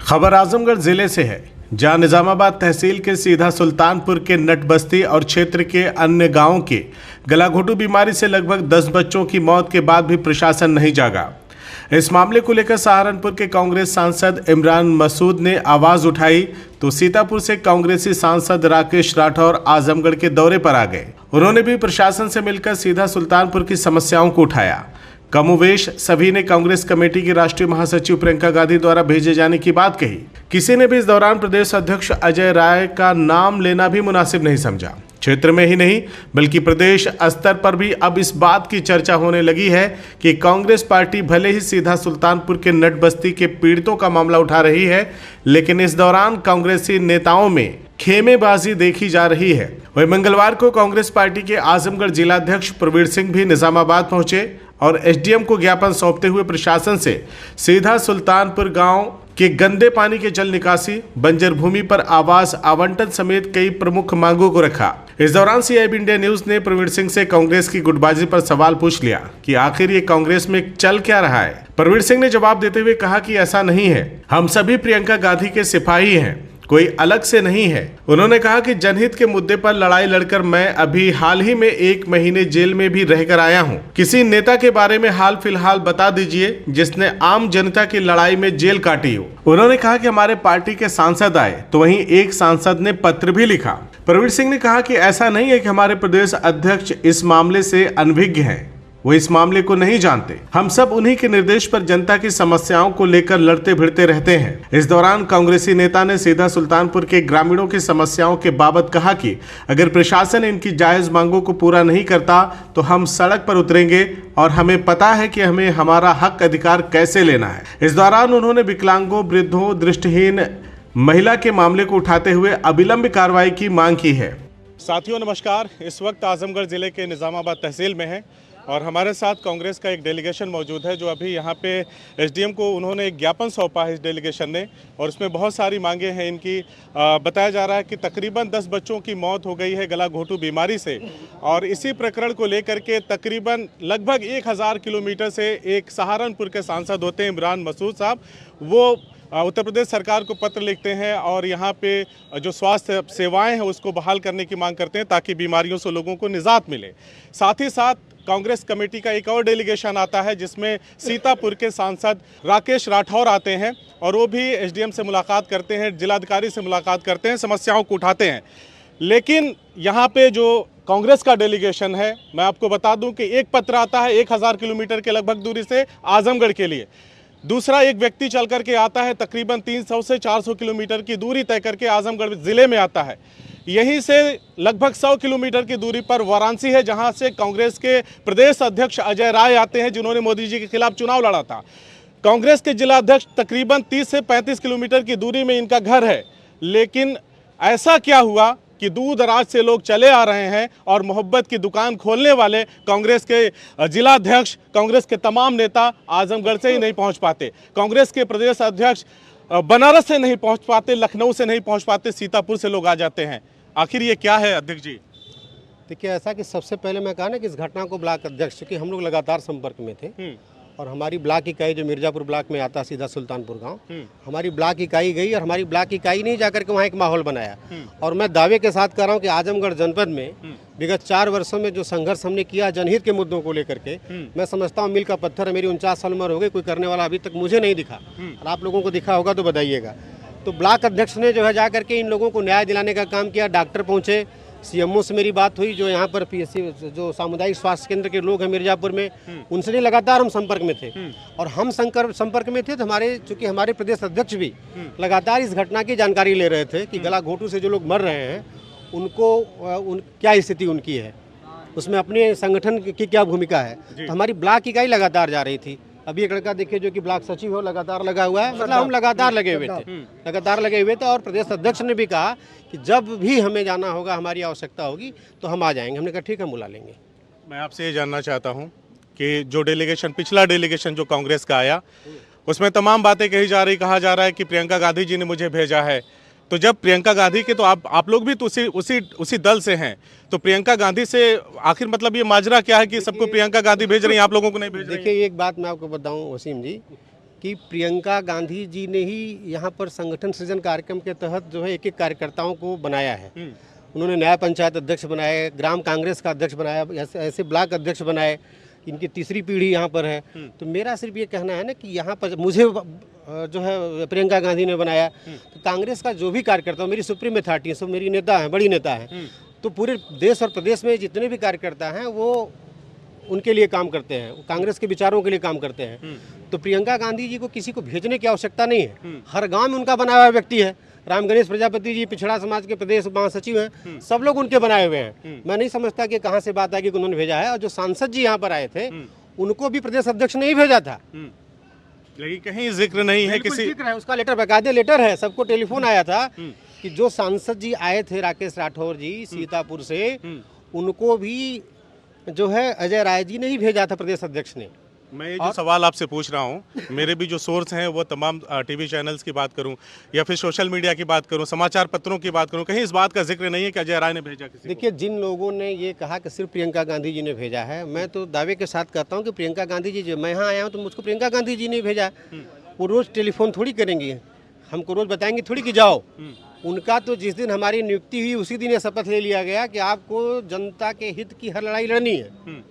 खबर आजमगढ़ जिले से है, जहां निजामाबाद तहसील के सीधा सुल्तानपुर के नटबस्ती और क्षेत्र के अन्य गांवों के गलाघोटू बीमारी से लगभग 10 बच्चों की मौत के बाद भी प्रशासन नहीं जागा। इस मामले को लेकर सहारनपुर के कांग्रेस सांसद इमरान मसूद ने आवाज उठाई तो सीतापुर से कांग्रेसी सांसद राकेश राठौर आजमगढ़ के दौरे पर आ गए। उन्होंने भी प्रशासन से मिलकर सीधा सुल्तानपुर की समस्याओं को उठाया। कमोवेश सभी ने कांग्रेस कमेटी की राष्ट्रीय महासचिव प्रियंका गांधी द्वारा भेजे जाने की बात कही। किसी ने भी इस दौरान प्रदेश अध्यक्ष अजय राय का नाम लेना भी मुनासिब नहीं समझा। क्षेत्र में ही नहीं बल्कि प्रदेश स्तर पर भी अब इस बात की चर्चा होने लगी है कि कांग्रेस पार्टी भले ही सीधा सुल्तानपुर के नटबस्ती के पीड़ितों का मामला उठा रही है, लेकिन इस दौरान कांग्रेसी नेताओं में खेमेबाजी देखी जा रही है। वहीं मंगलवार को कांग्रेस पार्टी के आजमगढ़ जिलाध्यक्ष प्रवीण सिंह भी निजामाबाद पहुंचे और एसडीएम को ज्ञापन सौंपते हुए प्रशासन से सीधा सुल्तानपुर गांव के गंदे पानी के जल निकासी, बंजर भूमि पर आवास आवंटन समेत कई प्रमुख मांगों को रखा। इस दौरान सीआईबी इंडिया न्यूज ने प्रवीण सिंह से कांग्रेस की गुटबाजी पर सवाल पूछ लिया कि आखिर ये कांग्रेस में चल क्या रहा है। प्रवीण सिंह ने जवाब देते हुए कहा कि ऐसा नहीं है, हम सभी प्रियंका गांधी के सिपाही हैं, कोई अलग से नहीं है। उन्होंने कहा कि जनहित के मुद्दे पर लड़ाई लड़कर मैं अभी हाल ही में 1 महीने जेल में भी रहकर आया हूं। किसी नेता के बारे में हाल फिलहाल बता दीजिए जिसने आम जनता की लड़ाई में जेल काटी हो। उन्होंने कहा कि हमारे पार्टी के सांसद आए तो वहीं एक सांसद ने पत्र भी लिखा। प्रवीण सिंह ने कहा कि ऐसा नहीं है कि हमारे प्रदेश अध्यक्ष इस मामले से अनभिज्ञ हैं, वो इस मामले को नहीं जानते। हम सब उन्हीं के निर्देश पर जनता की समस्याओं को लेकर लड़ते भिड़ते रहते हैं। इस दौरान कांग्रेसी नेता ने सीधा सुल्तानपुर के ग्रामीणों की समस्याओं के बाबत कहा कि अगर प्रशासन इनकी जायज मांगों को पूरा नहीं करता तो हम सड़क पर उतरेंगे और हमें पता है कि हमें हमारा हक अधिकार कैसे लेना है। इस दौरान उन्होंने विकलांगों, वृद्धों, दृष्टिहीन महिला के मामले को उठाते हुए अविलंब कार्रवाई की मांग की है। साथियों नमस्कार, इस वक्त आजमगढ़ जिले के निजामाबाद तहसील में है और हमारे साथ कांग्रेस का एक डेलीगेशन मौजूद है जो अभी यहाँ पे एसडीएम को उन्होंने एक ज्ञापन सौंपा है इस डेलीगेशन ने, और इसमें बहुत सारी मांगे हैं इनकी। बताया जा रहा है कि तकरीबन 10 बच्चों की मौत हो गई है गलाघोटू बीमारी से, और इसी प्रकरण को लेकर के तकरीबन लगभग 1000 किलोमीटर से एक सहारनपुर के सांसद होते हैं इमरान मसूद साहब, वो उत्तर प्रदेश सरकार को पत्र लिखते हैं और यहाँ पे जो स्वास्थ्य सेवाएं हैं उसको बहाल करने की मांग करते हैं ताकि बीमारियों से लोगों को निजात मिले। साथ ही साथ कांग्रेस कमेटी का एक और डेलीगेशन आता है जिसमें सीतापुर के सांसद राकेश राठौर आते हैं और वो भी एसडीएम से मुलाकात करते हैं, जिलाधिकारी से मुलाकात करते हैं, समस्याओं को उठाते हैं। लेकिन यहाँ पे जो कांग्रेस का डेलीगेशन है, मैं आपको बता दूं कि एक पत्र आता है 1000 किलोमीटर के लगभग दूरी से आजमगढ़ के लिए, दूसरा एक व्यक्ति चल करके आता है तकरीबन 300 से 400 किलोमीटर की दूरी तय करके आजमगढ़ ज़िले में आता है। यहीं से लगभग 100 किलोमीटर की दूरी पर वाराणसी है जहां से कांग्रेस के प्रदेश अध्यक्ष अजय राय आते हैं जिन्होंने मोदी जी के खिलाफ चुनाव लड़ा था। कांग्रेस के जिला अध्यक्ष तकरीबन 30 से 35 किलोमीटर की दूरी में इनका घर है। लेकिन ऐसा क्या हुआ कि दूर दराज से लोग चले आ रहे हैं और मोहब्बत की दुकान खोलने वाले कांग्रेस के जिलाध्यक्ष, कांग्रेस के तमाम नेता आजमगढ़ से ही नहीं पहुंच पाते, कांग्रेस के प्रदेश अध्यक्ष बनारस से नहीं पहुंच पाते, लखनऊ से नहीं पहुंच पाते, सीतापुर से लोग आ जाते हैं। आखिर ये क्या है अध्यक्ष जी? देखिए, ऐसा कि सबसे पहले मैं कहा ना कि इस घटना को ब्लॉक अध्यक्ष की हम लोग लगातार संपर्क में थे और हमारी ब्लॉक इकाई जो मिर्जापुर ब्लॉक में आता सीधा सुल्तानपुर गांव, हमारी ब्लॉक इकाई गई और हमारी ब्लॉक इकाई ने जाकर के वहाँ एक माहौल बनाया। और मैं दावे के साथ कर रहा हूँ कि आजमगढ़ जनपद में विगत 4 वर्षों में जो संघर्ष हमने किया जनहित के मुद्दों को लेकर के, मैं समझता हूँ मील का पत्थर है। मेरी 49 साल उम्र हो गई, कोई करने वाला अभी तक मुझे नहीं दिखा, और आप लोगों को दिखा होगा तो बताइएगा। तो ब्लॉक अध्यक्ष ने जो है जा करके इन लोगों को न्याय दिलाने का काम किया। डॉक्टर पहुंचे, सीएमओ से मेरी बात हुई, जो यहाँ पर पीएससी जो सामुदायिक स्वास्थ्य केंद्र के लोग हैं मिर्जापुर में, उनसे भी लगातार हम संपर्क में थे। और हम संपर्क में थे तो चूंकि हमारे प्रदेश अध्यक्ष भी लगातार इस घटना की जानकारी ले रहे थे कि गलाघोटू से जो लोग मर रहे हैं उनको क्या स्थिति उनकी है, उसमें अपने संगठन की क्या भूमिका है। तो हमारी ब्लॉक इकाई लगातार जा रही थी। अभी एक लड़का देखिए जो कि ब्लॉक सचिव हो, लगातार लगा हुआ है, मतलब हम लगातार लगे हुए थे। और प्रदेश अध्यक्ष ने भी कहा कि जब भी हमें जाना होगा, हमारी आवश्यकता होगी तो हम आ जाएंगे। हमने कहा ठीक है, हम बुला लेंगे। मैं आपसे ये जानना चाहता हूँ कि जो डेलीगेशन, पिछला डेलीगेशन जो कांग्रेस का आया, उसमें तमाम बातें कही जा रही, कहा जा रहा है कि प्रियंका गांधी जी ने मुझे भेजा है। तो जब प्रियंका गांधी के, तो आप लोग भी तो उसी दल से हैं, तो प्रियंका गांधी से आखिर मतलब ये माजरा क्या है कि सबको प्रियंका गांधी भेज रही हैं, आप लोगों को नहीं भेज रही? देखिए, एक बात मैं आपको बताऊं वसीम जी, कि प्रियंका गांधी जी ने ही यहाँ पर संगठन सृजन कार्यक्रम के तहत जो है एक एक कार्यकर्ताओं को बनाया है। उन्होंने न्याय पंचायत अध्यक्ष बनाए, ग्राम कांग्रेस का अध्यक्ष बनाया, ऐसे ब्लॉक अध्यक्ष बनाए। इनकी तीसरी पीढ़ी यहाँ पर है। तो मेरा सिर्फ ये कहना है ना कि यहाँ पर मुझे जो है प्रियंका गांधी ने बनाया, तो कांग्रेस का जो भी कार्यकर्ता, मेरी सुप्रीम अथॉरिटी है, सब मेरी नेता है, बड़ी नेता है, तो पूरे देश और प्रदेश में जितने भी कार्यकर्ता हैं वो उनके लिए काम करते हैं, कांग्रेस के विचारों के लिए काम करते हैं। तो प्रियंका गांधी जी को किसी को भेजने की आवश्यकता नहीं है। हर गांव में उनका बनाया हुआ व्यक्ति है। राम गणेश प्रजापति जी पिछड़ा समाज के प्रदेश महासचिव हैं, सब लोग उनके बनाए हुए हैं। मैं नहीं समझता कि कहाँ से बात आई कि उन्होंने भेजा है। और जो सांसद जी यहाँ पर आए थे उनको भी प्रदेश अध्यक्ष ने ही भेजा था। लेकिन कहीं जिक्र नहीं है किसी, जिक्र है, उसका लेटर, बाकायदे लेटर है, सबको टेलीफोन आया था कि जो सांसद जी आए थे राकेश राठौर जी सीतापुर से, उनको भी जो है अजय राय जी ने ही भेजा था प्रदेश अध्यक्ष ने। मैं ये जो सवाल आपसे पूछ रहा हूँ, मेरे भी जो सोर्स हैं वो तमाम टीवी चैनल्स की बात करूँ या फिर सोशल मीडिया की बात करूँ, समाचार पत्रों की बात करूँ, कहीं इस बात का जिक्र नहीं है कि अजय राय ने भेजा किसी को। देखिए, जिन लोगों ने ये कहा कि सिर्फ प्रियंका गांधी जी ने भेजा है, मैं तो दावे के साथ कहता हूँ कि प्रियंका गांधी जी, मैं यहाँ आया हूँ तो मुझको प्रियंका गांधी जी ने भेजा। वो रोज़ टेलीफोन थोड़ी करेंगी, हमको रोज़ बताएंगे थोड़ी कि जाओ। उनका तो जिस दिन हमारी नियुक्ति हुई उसी दिन ये शपथ ले लिया गया कि आपको जनता के हित की हर लड़ाई लड़नी है।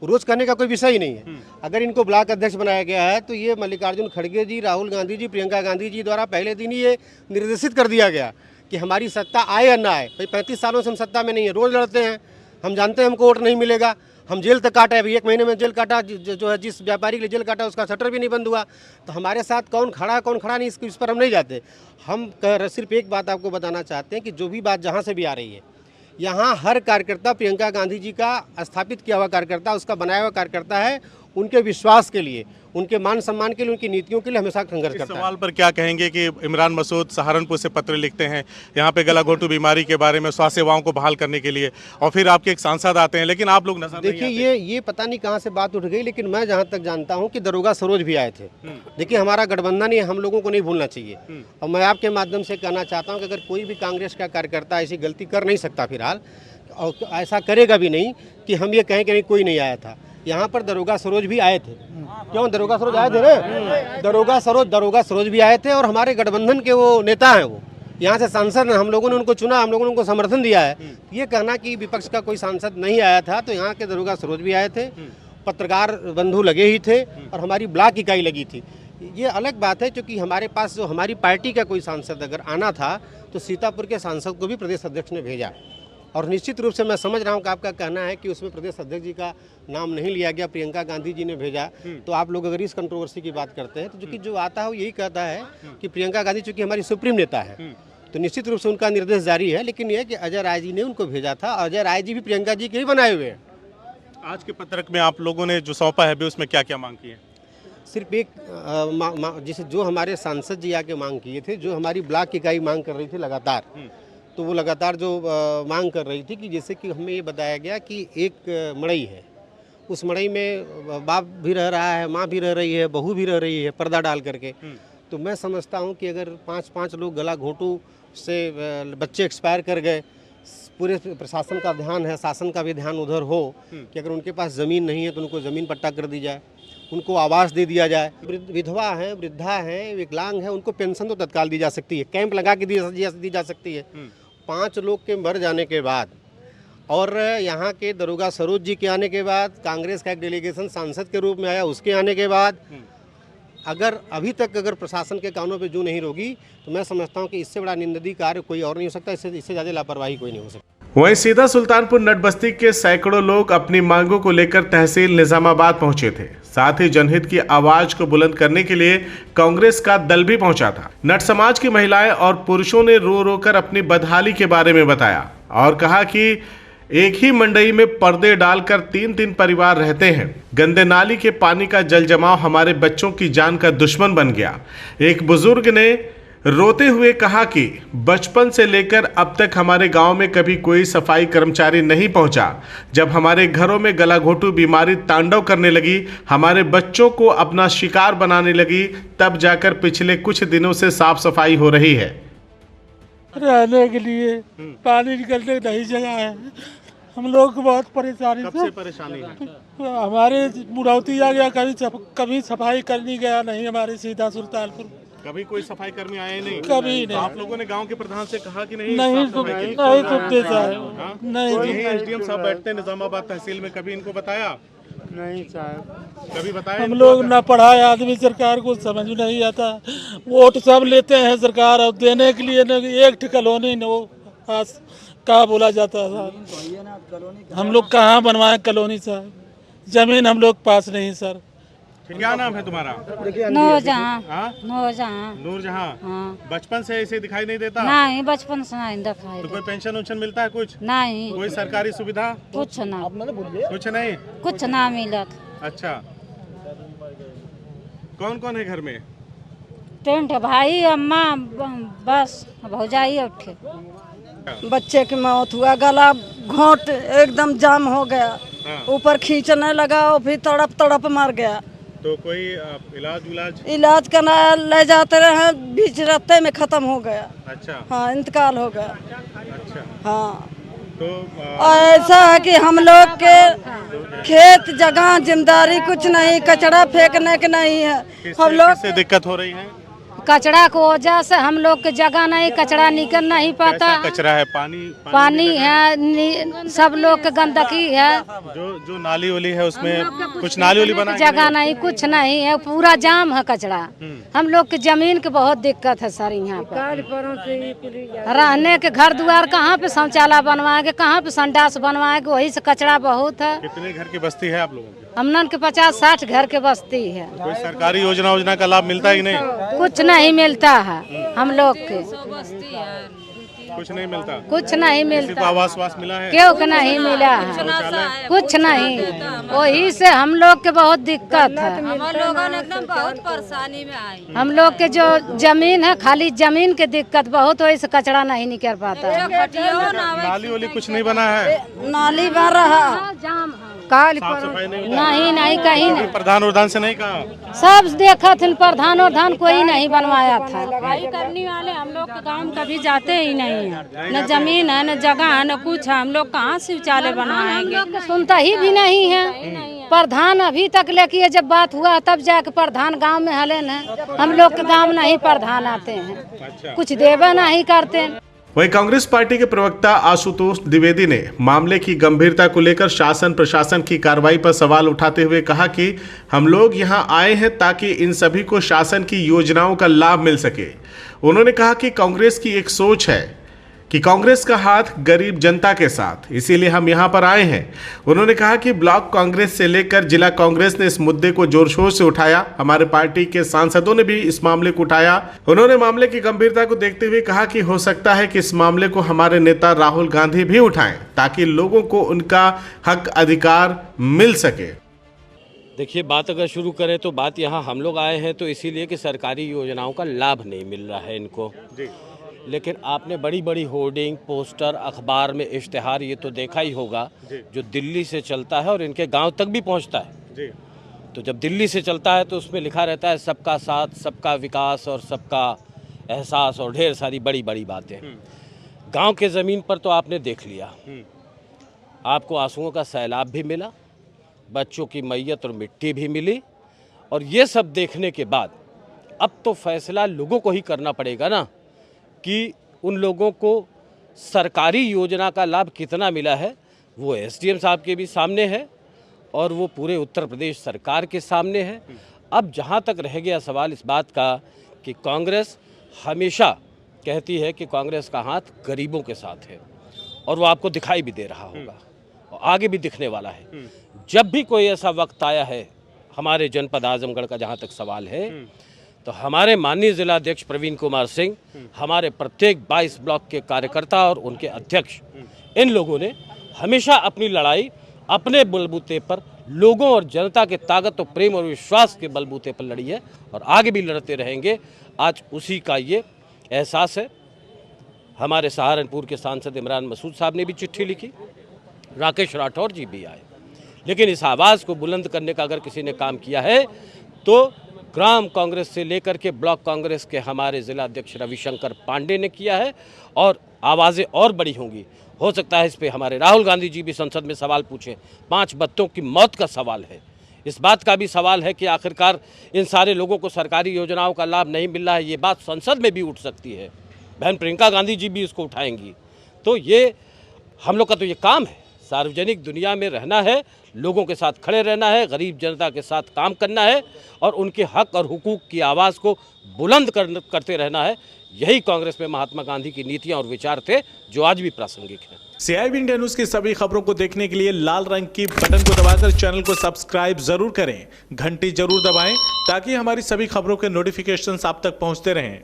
रोज करने का कोई विषय ही नहीं है। अगर इनको ब्लॉक अध्यक्ष बनाया गया है तो ये मल्लिकार्जुन खड़गे जी, राहुल गांधी जी, प्रियंका गांधी जी द्वारा पहले दिन ही ये निर्देशित कर दिया गया कि हमारी सत्ता आए या ना आए। भाई 35 सालों से हम सत्ता में नहीं है, रोज लड़ते हैं, हम जानते हैं हमको वोट नहीं मिलेगा, हम जेल तक काटे, अभी 1 महीने में जेल काटा, जो है जिस व्यापारी के लिए जेल काटा उसका शटर भी नहीं बंद हुआ। तो हमारे साथ कौन खड़ा है कौन खड़ा नहीं, इस पर हम नहीं जाते। हम सिर्फ एक बात आपको बताना चाहते हैं कि जो भी बात जहाँ से भी आ रही है, यहाँ हर कार्यकर्ता प्रियंका गांधी जी का स्थापित किया हुआ कार्यकर्ता, उसका बनाया हुआ कार्यकर्ता है, उनके विश्वास के लिए, उनके मान सम्मान के लिए, उनकी नीतियों के लिए हमेशा संघर्ष करता है। सवाल पर क्या कहेंगे कि इमरान मसूद सहारनपुर से पत्र लिखते हैं यहाँ पे गलाघोटू बीमारी के बारे में, स्वास्थ्य सेवाओं को बहाल करने के लिए, और फिर आपके एक सांसद आते हैं, लेकिन आप लोग नजर नहीं आते। देखिए, ये पता नहीं कहाँ से बात उठ गई, लेकिन मैं जहाँ तक जानता हूँ कि दरोगा सरोज भी आए थे। देखिए, हमारा गठबंधन ही हम लोगों को नहीं भूलना चाहिए। और मैं आपके माध्यम से कहना चाहता हूँ कि अगर कोई भी कांग्रेस का कार्यकर्ता ऐसी गलती कर नहीं सकता फिलहाल, और ऐसा करेगा भी नहीं कि हम ये कहें कि नहीं कोई नहीं आया था। यहाँ पर दरोगा सरोज भी आए थे। क्यों, दरोगा सरोज आए थे ना, दरोगा सरोज भी आए थे, और हमारे गठबंधन के वो नेता हैं, वो यहाँ से सांसद हैं, हम लोगों ने उनको चुना, हम लोगों ने उनको समर्थन दिया है। ये कहना कि विपक्ष का कोई सांसद नहीं आया था, तो यहाँ के दरोगा सरोज भी आए थे, पत्रकार बंधु लगे ही थे, और हमारी ब्लॉक इकाई लगी थी। ये अलग बात है, क्योंकि हमारे पास जो हमारी पार्टी का कोई सांसद अगर आना था तो सीतापुर के सांसद को भी प्रदेश अध्यक्ष ने भेजा। और निश्चित रूप से मैं समझ रहा हूं कि आपका कहना है कि उसमें प्रदेश अध्यक्ष जी का नाम नहीं लिया गया, प्रियंका गांधी जी ने भेजा। तो आप लोग अगर इस कंट्रोवर्सी की बात करते हैं तो जो आता है वो यही कहता है कि प्रियंका गांधी चूंकि हमारी सुप्रीम नेता है, तो निश्चित रूप से उनका निर्देश जारी है। लेकिन यह कि अजय राय जी ने उनको भेजा था, अजय राय जी भी प्रियंका जी के ही बनाए हुए हैं। आज के पत्रक में आप लोगों ने जो सौंपा है उसमें क्या क्या मांग की है? सिर्फ एक जिसे जो हमारे सांसद जी आके मांग किए थे, जो हमारी ब्लॉक इकाई मांग कर रही थी लगातार, तो वो लगातार जो मांग कर रही थी कि जैसे कि हमें ये बताया गया कि एक मड़ई है, उस मड़ई में बाप भी रह रहा है, माँ भी रह रही है, बहू भी रह रही है, पर्दा डाल करके। तो मैं समझता हूँ कि अगर 5-5 लोग गलाघोटू से बच्चे एक्सपायर कर गए, पूरे प्रशासन का ध्यान है, शासन का भी ध्यान उधर हो कि अगर उनके पास ज़मीन नहीं है तो उनको ज़मीन पट्टा कर दी जाए, उनको आवास दे दिया जाए। विधवा हैं, वृद्धा हैं, विकलांग हैं, उनको पेंशन तो तत्काल दी जा सकती है, कैंप लगा के दी जा सकती है। 5 लोग के मर जाने के बाद और यहाँ के दरोगा सरोज जी के आने के बाद, कांग्रेस का एक डेलीगेशन सांसद के रूप में आया, उसके आने के बाद अगर अभी तक अगर प्रशासन के कानों पे जू नहीं रोगी, तो मैं समझता हूँ कि इससे बड़ा निंदनीय कार्य कोई और नहीं हो सकता, इससे ज़्यादा लापरवाही कोई नहीं हो सकती। वहीं सीधा सुल्तानपुर नटबस्ती के सैकड़ों लोग अपनी मांगों को लेकर तहसील निजामाबाद पहुंचे थे। साथ ही जनहित की आवाज को बुलंद करने के लिए कांग्रेस का दल भी पहुंचा था। नट समाज की महिलाएं और पुरुषों ने रो रो कर अपनी बदहाली के बारे में बताया और कहा कि एक ही मंडई में पर्दे डालकर 3-3 परिवार रहते हैं। गंदे नाली के पानी का जल जमाव हमारे बच्चों की जान का दुश्मन बन गया। एक बुजुर्ग ने रोते हुए कहा कि बचपन से लेकर अब तक हमारे गांव में कभी कोई सफाई कर्मचारी नहीं पहुंचा। जब हमारे घरों में गलाघोटू बीमारी तांडव करने लगी, हमारे बच्चों को अपना शिकार बनाने लगी, तब जाकर पिछले कुछ दिनों से साफ सफाई हो रही है। रहने के लिए पानी निकलने नहीं जगह है, हम लोग को बहुत परेशानी कब से परेशानी है? हमारे बुढ़ौती आ गया, कभी सफाई करने गया नहीं हमारे सीधा सुल्तानपुर, कभी कोई सफाई कर्मी आए नहीं? कभी तो नहीं। आप लोगों ने गांव के प्रधान से कहा कि नहीं नहीं साफ सफाई के लिए? नहीं सुनते साहब, हाँ? नहीं और यही एसडीएम साहब बैठते हैं निजामाबाद तहसील में, कभी इनको बताया? नहीं साहब, कभी बताया? हम लोग ना पढ़ाए आदमी, सरकार को समझ में नहीं आता। वोट सब लेते हैं सरकार, और देने के लिए न एक कॉलोनी न वो क्या बोला जाता है साहब, हम लोग कहाँ बनवाए कॉलोनी साहब, जमीन हम लोग पास नहीं सर। क्या नाम है तुम्हारा? नूरजहां। हाँ? नूरजहां। नूरजहां। हाँ। बचपन से ऐसे दिखाई नहीं देता? नहीं, बचपन से नहीं दिखाई तो दे। कोई पेंशन उंशन मिलता है कुछ? नहीं, कोई सरकारी सुविधा? कुछ ना, कुछ नहीं। कुछ ना मिलत। अच्छा, कौन कौन है घर में? टेंट भाई अम्मा बस भौजाई उठे। बच्चे की मौत हुआ, गला घोंट एकदम जाम हो गया, हाँ। ऊपर खींचने लगा और फिर तड़प तड़प मर गया। तो कोई इलाज? इलाज करना ले जाते रहे, बीच रास्ते में खत्म हो गया। अच्छा। हाँ, इंतकाल हो गया। अच्छा, हाँ, तो और ऐसा है कि हम लोग के खेत जगह जिम्मेदारी कुछ नहीं, कचरा फेंकने के नहीं है। हम लोग किससे दिक्कत हो रही है? कचरा को वजह से हम लोग के जगह नहीं, कचरा निकल नहीं पाता। कैसा कचरा है? पानी है, सब लोग के गंदगी है, जो नाली वाली है उसमें कुछ नाली वाली बना है कि जगह नहीं, कुछ नहीं है, पूरा जाम है कचरा। हम लोग के जमीन के बहुत दिक्कत है सर, यहाँ पर रहने के घर द्वार कहाँ पे शौचालय बनवाएंगे, कहाँ पे संडास बनवाएंगे, वही से कचरा बहुत है। कितने घर की बस्ती है आप लोगों की? हमनन के 50-60 घर के बस्ती है। कोई सरकारी योजना का लाभ मिलता है कि नहीं? कुछ नहीं मिलता है हम लोग के, कुछ नहीं मिलता। कुछ नहीं किसी को मिलता, आवास वास मिला है? क्यों के नहीं मिला है, कुछ नहीं। वही से हम लोग के बहुत दिक्कत है। हम लोगों एकदम बहुत परेशानी में आई। हम लोग के जो जमीन है, खाली जमीन के दिक्कत बहुत, वही से कचरा नहीं निकल पाता है। नाली वाली कुछ नहीं बना है? नाली बन रहा, साफ सफाई नहीं होता? नहीं कहीं नहीं। प्रधान से नहीं कहा? सब देखा थे, प्रधान कोई नहीं बनवाया था। सफाई करने वाले हम लोग के गाँव कभी जाते ही नहीं है, न जमीन है न जगह है न कुछ है, हम लोग कहाँ शौचालय बनवाएंगे, सुनता ही भी नहीं है। प्रधान अभी तक लेके जब बात हुआ तब जाके प्रधान गांव में हले न, हम लोग के गांव नहीं प्रधान आते हैं, कुछ देवा नहीं करते। वहीं कांग्रेस पार्टी के प्रवक्ता आशुतोष द्विवेदी ने मामले की गंभीरता को लेकर शासन प्रशासन की कार्रवाई पर सवाल उठाते हुए कहा कि हम लोग यहां आए हैं ताकि इन सभी को शासन की योजनाओं का लाभ मिल सके। उन्होंने कहा कि कांग्रेस की एक सोच है कि कांग्रेस का हाथ गरीब जनता के साथ, इसीलिए हम यहां पर आए हैं। उन्होंने कहा कि ब्लॉक कांग्रेस से लेकर जिला कांग्रेस ने इस मुद्दे को जोर शोर से उठाया, हमारे पार्टी के सांसदों ने भी इस मामले को उठाया। उन्होंने मामले की गंभीरता को देखते हुए कहा कि हो सकता है कि इस मामले को हमारे नेता राहुल गांधी भी उठाएं ताकि लोगों को उनका हक अधिकार मिल सके। देखिए, बात अगर शुरू करें तो बात यहाँ हम लोग आए हैं तो इसीलिए कि सरकारी योजनाओं का लाभ नहीं मिल रहा है इनको जी। लेकिन आपने बड़ी बड़ी होर्डिंग, पोस्टर, अखबार में इश्तिहार ये तो देखा ही होगा जो दिल्ली से चलता है और इनके गांव तक भी पहुंचता है जी। तो जब दिल्ली से चलता है तो उसमें लिखा रहता है सबका साथ, सबका विकास और सबका एहसास और ढेर सारी बड़ी बड़ी बातें। गांव के ज़मीन पर तो आपने देख लिया, आपको आंसुओं का सैलाब भी मिला, बच्चों की मैयत और मिट्टी भी मिली। और ये सब देखने के बाद अब तो फैसला लोगों को ही करना पड़ेगा ना कि उन लोगों को सरकारी योजना का लाभ कितना मिला है। वो एसडीएम साहब के भी सामने है और वो पूरे उत्तर प्रदेश सरकार के सामने है। अब जहाँ तक रह गया सवाल इस बात का कि कांग्रेस हमेशा कहती है कि कांग्रेस का हाथ गरीबों के साथ है और वो आपको दिखाई भी दे रहा होगा और आगे भी दिखने वाला है। जब भी कोई ऐसा वक्त आया है हमारे जनपद आजमगढ़ का जहाँ तक सवाल है तो हमारे माननीय जिलाध्यक्ष प्रवीण कुमार सिंह, हमारे प्रत्येक 22 ब्लॉक के कार्यकर्ता और उनके अध्यक्ष, इन लोगों ने हमेशा अपनी लड़ाई अपने बलबूते पर लोगों और जनता के ताकत और प्रेम और विश्वास के बलबूते पर लड़ी है और आगे भी लड़ते रहेंगे। आज उसी का ये एहसास है। हमारे सहारनपुर के सांसद इमरान मसूद साहब ने भी चिट्ठी लिखी, राकेश राठौर जी भी आए, लेकिन इस आवाज़ को बुलंद करने का अगर किसी ने काम किया है तो ग्राम कांग्रेस से लेकर के ब्लॉक कांग्रेस के हमारे जिला अध्यक्ष रविशंकर पांडे ने किया है। और आवाज़ें और बड़ी होंगी। हो सकता है इस पे हमारे राहुल गांधी जी भी संसद में सवाल पूछें। 5 बच्चों की मौत का सवाल है। इस बात का भी सवाल है कि आखिरकार इन सारे लोगों को सरकारी योजनाओं का लाभ नहीं मिल रहा है। ये बात संसद में भी उठ सकती है। बहन प्रियंका गांधी जी भी इसको उठाएंगी। तो ये हम लोग का तो ये काम है, सार्वजनिक दुनिया में रहना है, लोगों के साथ खड़े रहना है, गरीब जनता के साथ काम करना है और उनके हक और हुकूक की आवाज़ को बुलंद करते रहना है। यही कांग्रेस में महात्मा गांधी की नीतियां और विचार थे जो आज भी प्रासंगिक हैं। CIB इंडिया न्यूज की सभी खबरों को देखने के लिए लाल रंग की बटन को दबाकर चैनल को सब्सक्राइब जरूर करें, घंटी जरूर दबाएं ताकि हमारी सभी खबरों के नोटिफिकेशंस आप तक पहुंचते रहें।